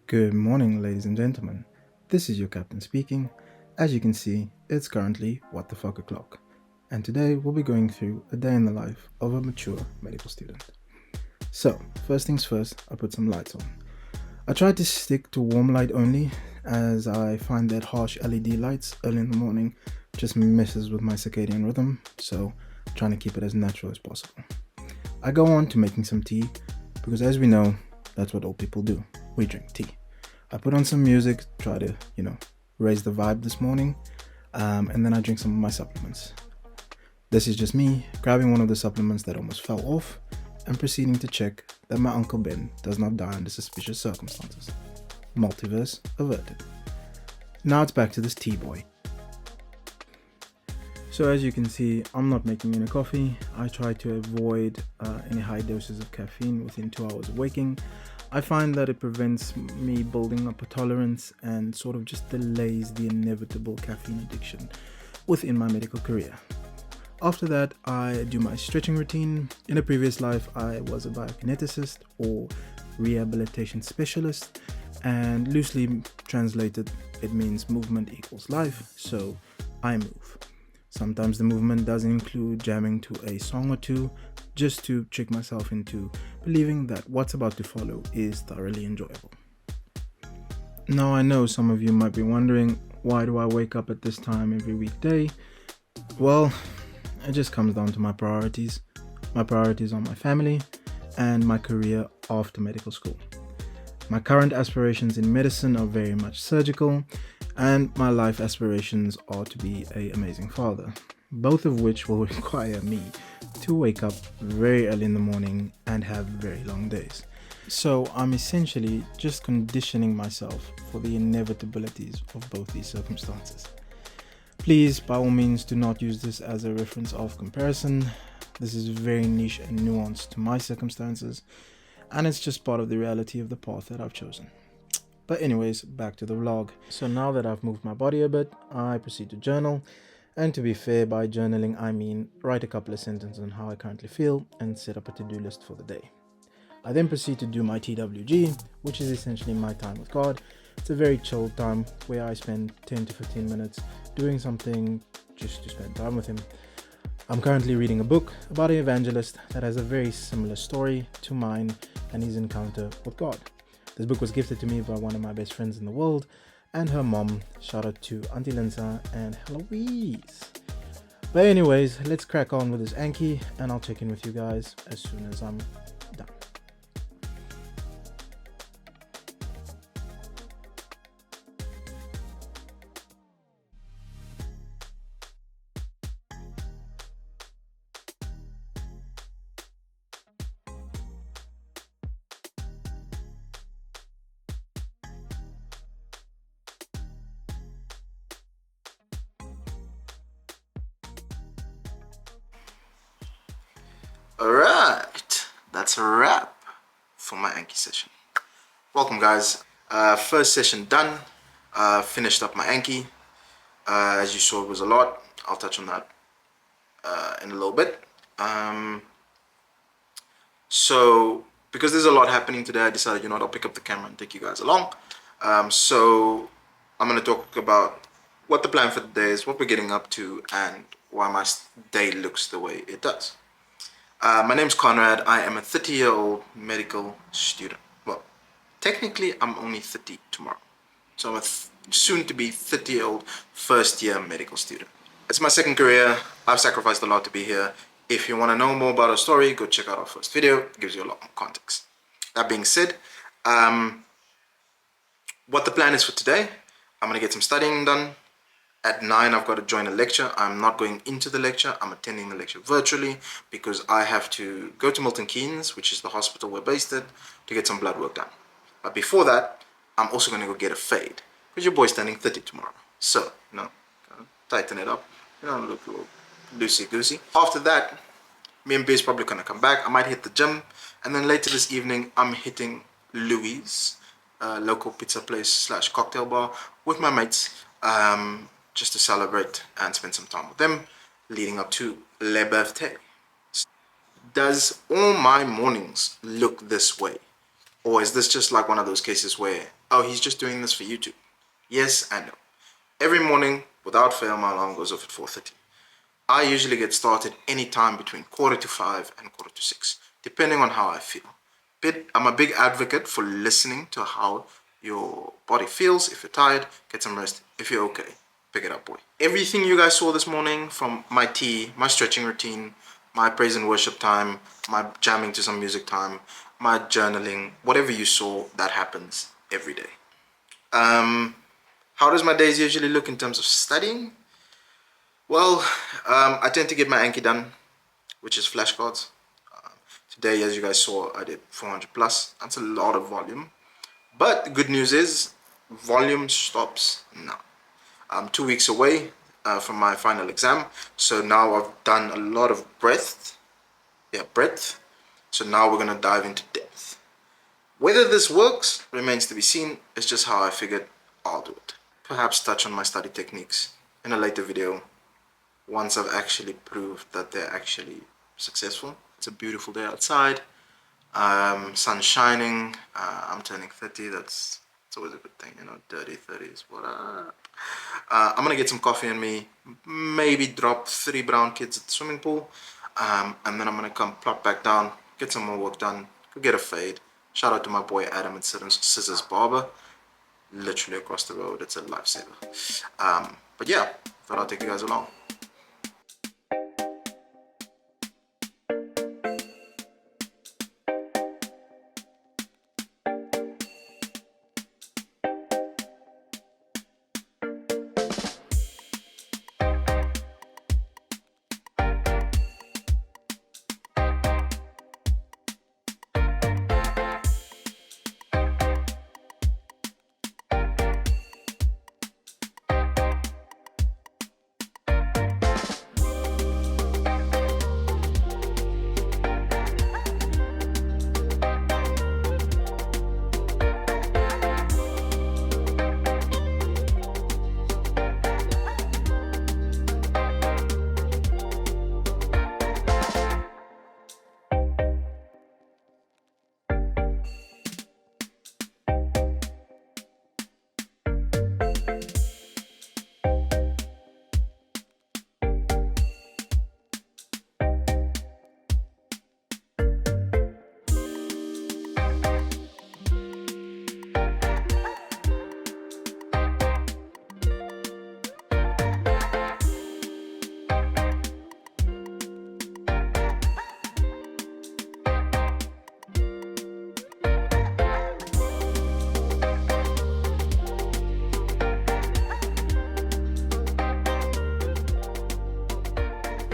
Good morning, ladies and gentlemen. This is your captain speaking. As you can see, it's currently what the fuck o'clock, and today we'll be going through a day in the life of a mature medical student. So, first things first, I put some lights on. I tried to stick to warm light only, as I find that harsh LED lights early in the morning just messes with my circadian rhythm, so I'm trying to keep it as natural as possible. I go on to making some tea, because as we know, that's what old people do. We drink tea. I put on some music, try to, raise the vibe this morning, and then I drink some of my supplements. This is just me grabbing one of the supplements that almost fell off and proceeding to check that my Uncle Ben does not die under suspicious circumstances. Multiverse averted. Now it's back to this tea boy. So as you can see, I'm not making any coffee. I try to avoid any high doses of caffeine within 2 hours of waking. I find that it prevents me building up a tolerance and sort of just delays the inevitable caffeine addiction within my medical career. After that, I do my stretching routine. In a previous life, I was a biokineticist or rehabilitation specialist, and loosely translated, it means movement equals life, so I move. Sometimes the movement does include jamming to a song or two, just to trick myself into believing that what's about to follow is thoroughly enjoyable. Now I know some of you might be wondering, why do I wake up at this time every weekday? Well, it just comes down to my priorities. My priorities are my family and my career after medical school. My current aspirations in medicine are very much surgical, and my life aspirations are to be an amazing father, both of which will require me to wake up very early in the morning and have very long days. So I'm essentially just conditioning myself for the inevitabilities of both these circumstances. Please, by all means, do not use this as a reference of comparison. This is very niche and nuanced to my circumstances, and it's just part of the reality of the path that I've chosen. But anyways, back to the vlog. So now that I've moved my body a bit, I proceed to journal. And to be fair, by journaling I mean write a couple of sentences on how I currently feel and set up a to-do list for the day. I then proceed to do my TWG, which is essentially my time with God. It's a very chill time where I spend 10 to 15 minutes doing something just to spend time with him. I'm currently reading a book about an evangelist that has a very similar story to mine and his encounter with God. This book was gifted to me by one of my best friends in the world and her mom. Shout out to Auntie Linsa and Heloise. But anyways, let's crack on with this Anki and I'll check in with you guys as soon as I'm done. Alright, that's a wrap for my Anki session. Welcome guys, first session done, finished up my Anki. As you saw, it was a lot. I'll touch on that in a little bit. So because there's a lot happening today, I decided, I'll pick up the camera and take you guys along. So I'm going to talk about what the plan for the day is, what we're getting up to, and why my day looks the way it does. My name's Conrad. I am a 30-year-old medical student. Well, technically I'm only 30 tomorrow. So I'm a soon-to-be 30-year-old first-year medical student. It's my second career. I've sacrificed a lot to be here. If you want to know more about our story, go check out our first video. It gives you a lot more context. That being said, what the plan is for today, I'm going to get some studying done. At 9, I've got to join a lecture. I'm not going into the lecture. I'm attending the lecture virtually because I have to go to Milton Keynes, which is the hospital we're based at, to get some blood work done. But before that, I'm also going to go get a fade because your boy's turning 30 tomorrow. So, tighten it up. Look a little loosey-goosey. After that, me and B's probably going to come back. I might hit the gym. And then later this evening, I'm hitting Louis, local pizza place slash cocktail bar with my mates. Just to celebrate and spend some time with them, leading up to Le Birthday. Does all my mornings look this way? Or is this just like one of those cases where, oh, he's just doing this for YouTube? Yes and no. Every morning, without fail, my alarm goes off at 4:30. I usually get started anytime between 4:45 and 4:45, depending on how I feel. I'm a big advocate for listening to how your body feels. If you're tired, get some rest. If you're okay, pick it up, boy. Everything you guys saw this morning, from my tea, my stretching routine, my praise and worship time, my jamming to some music time, my journaling, whatever you saw, that happens every day. How does my days usually look in terms of studying? Well, I tend to get my Anki done, which is flashcards. Today, as you guys saw, I did 400 plus. That's a lot of volume. But the good news is, volume stops now. I'm 2 weeks away from my final exam. So now I've done a lot of breadth. So now we're going to dive into depth. Whether this works remains to be seen. It's just how I figured I'll do it. Perhaps touch on my study techniques in a later video once I've actually proved that they're actually successful. It's a beautiful day outside. Sun shining. I'm turning 30. It's always a good thing, you know. Dirty 30s. What up? I'm gonna get some coffee in me. Maybe drop 3 brown kids at the swimming pool. And then I'm gonna come plop back down, get some more work done, go get a fade. Shout out to my boy Adam at Scissors Barber. Literally across the road. It's a lifesaver. But yeah, thought I'll take you guys along.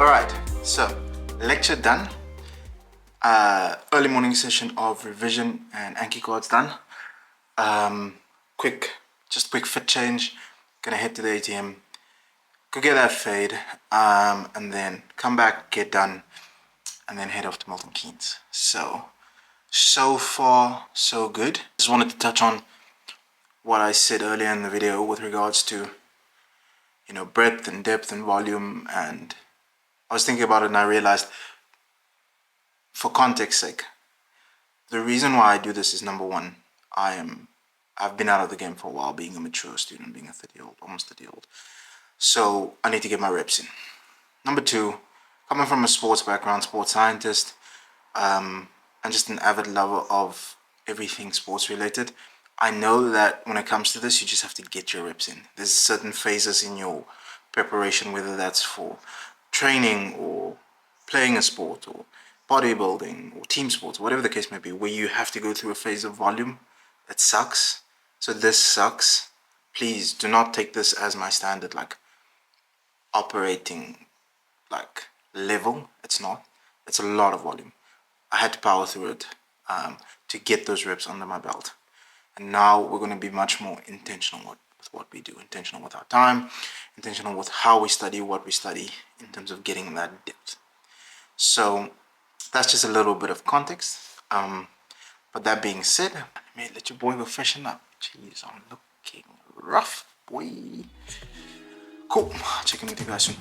Alright, so lecture done. Early morning session of revision and Anki cards done. Quick fit change. Gonna head to the ATM, go get that fade, and then come back, get done, and then head off to Milton Keynes. So far, so good. Just wanted to touch on what I said earlier in the video with regards to, you know, breadth and depth and volume, and I was thinking about it and I realized, for context sake, the reason why I do this is, number one, I've been out of the game for a while, being a mature student, being a 30-year-old, almost 30-year-old. So I need to get my reps in. Number two, coming from a sports background, sports scientist, and just an avid lover of everything sports related, I know that when it comes to this, you just have to get your reps in. There's certain phases in your preparation, whether that's for training or playing a sport or bodybuilding or team sports, whatever the case may be, where you have to go through a phase of volume that sucks. So this sucks. Please do not take this as my standard like operating like level. It's not. It's a lot of volume. I had to power through it to get those reps under my belt. And now we're going to be much more intentional with what we do, intentional with our time, intentional with how we study, what we study, in terms of getting that depth. So that's just a little bit of context. But that being said, let your boy go freshen up. Jeez, I'm looking rough, boy. Cool. Check in with you guys soon.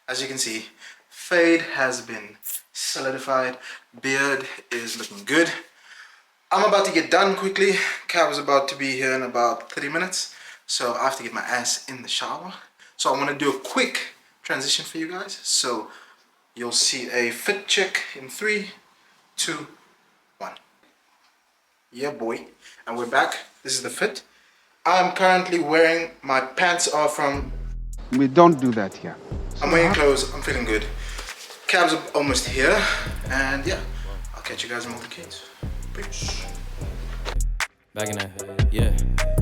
As you can see, fade has been solidified. Beard is looking good. I'm about to get done quickly. Cab is about to be here in about 30 minutes. So I have to get my ass in the shower. So I'm going to do a quick transition for you guys. So you'll see a fit check in 3, 2, 1. Yeah, boy. And we're back. This is the fit. I'm currently wearing, my pants are from... We don't do that here. I'm wearing clothes. I'm feeling good. Cab's almost here. And yeah, I'll catch you guys in Milton Keynes. Peace. Back in that, yeah.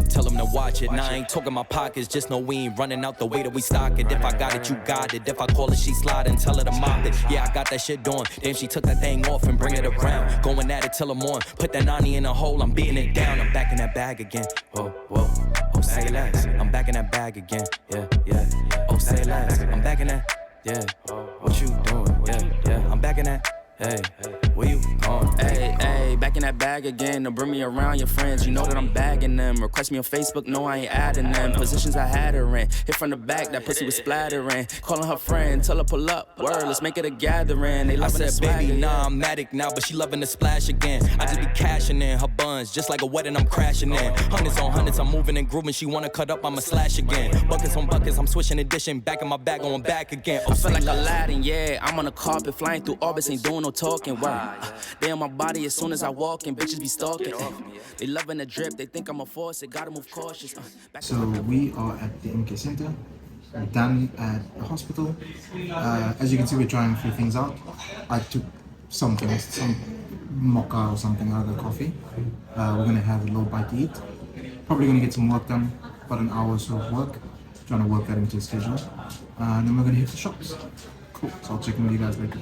Tell them to watch it. Now I ain't talking my pockets. Just know we ain't running out the way that we stock it. If I got it, you got it. If I call it, she slide and tell her to mop it. Yeah, I got that shit doing. Then she took that thing off and bring it around. Going at it till I'm on. Put that 90 in a hole. I'm beating it down. I'm back in that bag again. Whoa, whoa. Oh, say less. I'm back in that bag again. Yeah, yeah. Oh, say less. I'm back in that. Yeah. What you doing? Yeah, yeah. I'm back in that. Hey, where you going? Hey, hey, back in that bag again. Don't bring me around your friends. You know that I'm bagging them. Request me on Facebook. No, I ain't adding them. Positions I had her in. Hit from the back, that pussy was splattering. Calling her friend, tell her pull up. Word, let's make it a gathering. They loving the swagger. Baby, nah, I'm matic now, but she loving the splash again. I just be cashing in her buns, just like a wedding. I'm crashing in. Hundreds on hundreds, I'm moving and grooving. She wanna cut up, I'ma slash again. Buckets on buckets, I'm switching and dishing. Back in my bag, going back again. I feel like Aladdin, yeah. I'm on the carpet, flying through orbits, ain't doing no talking. Wow. They on my body as soon as I walk in, bitches be stalking. They loving the drip, they think I'm a force, they gotta move cautious. So we are at the MK Center. We're done at the hospital. As you can see, we're trying a few things out. I took something, some mocha or something out of the coffee. We're gonna have a little bite to eat. Probably gonna get some work done, about an hour or so of work. Trying to work that into the schedule. And then we're gonna hit the shops. Cool, so I'll check in with you guys later.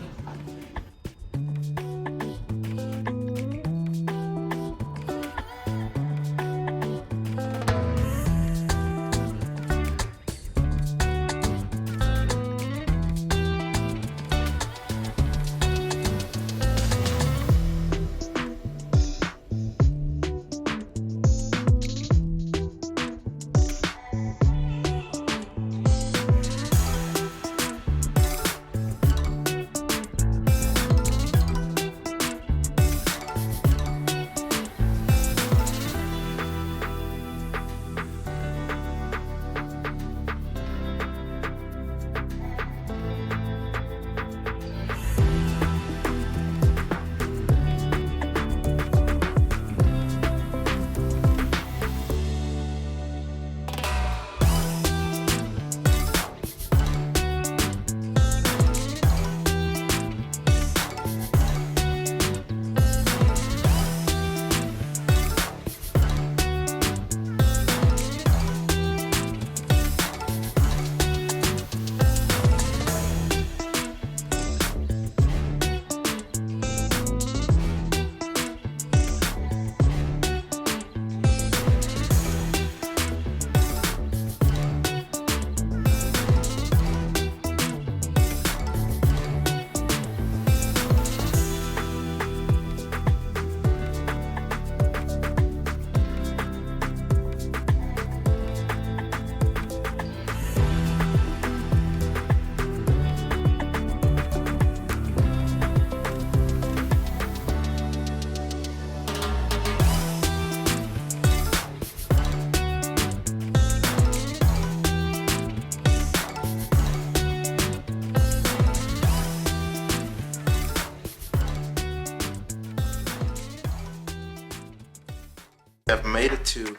I've made it to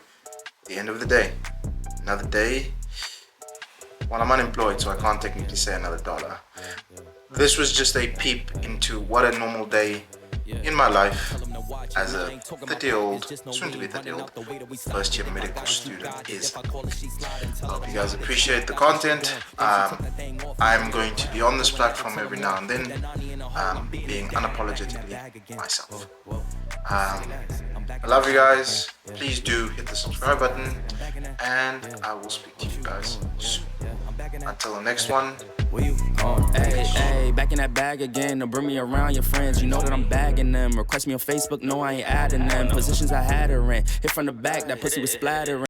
the end of the day. Another day. Well, I'm unemployed, so I can't technically say another dollar. This was just a peep into what a normal day in my life as a 30-year-old, soon to be 30-year-old, first year medical student is. I hope you guys appreciate the content. I'm going to be on this platform every now and then, being unapologetically myself. I love you guys. Please do hit the subscribe button, and I will speak to you guys soon. Until the next one. Hey, hey, back in that bag again. Don't bring me around your friends. You know that I'm bagging them. Request me on Facebook. No, I ain't adding them. Positions I had her in. Hit from the back, that pussy was splattering.